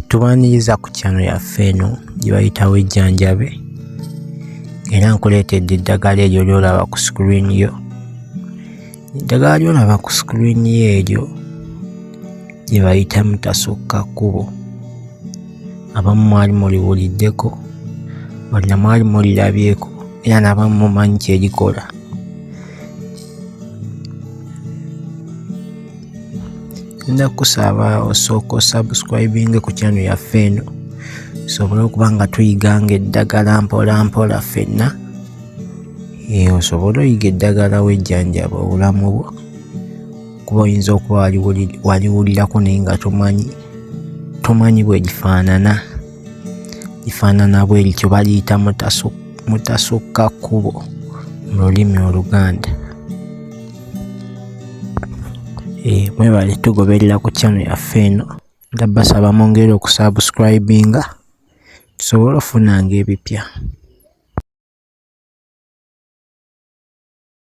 Tubaniriza ku channel yaffe eno gye bayita Wejjanjabe, era nkuleetedde eddagala eryo ly'olaba ku screen yo. Eddagala ly'olaba ku screen yo eryo gye bayita mutasukakkubo. Abamu mwali muliwuliddeko, wonna mwali mulirabyeko, era n'abamu mumanyi kye likola. Nda kusaba osooka osubscribing ku channel yaffe eno osobole okuba nga tuyiganga eddagala mpola mpola ffenna. Osobole oyiga eddagala Wejjanjabe obulamu bwo, kuba oyinza okuba waliwulirako naye nga tomanyi bwe lifaanana. Lifaanana bwe lityo, baliyita mutasukakkubo mu lulimi Oluganda. Mwebale tugoberera ku channel yaffe eno. Ndabasaba mwongere okusubscribinga tusobole okufunanga ebipya.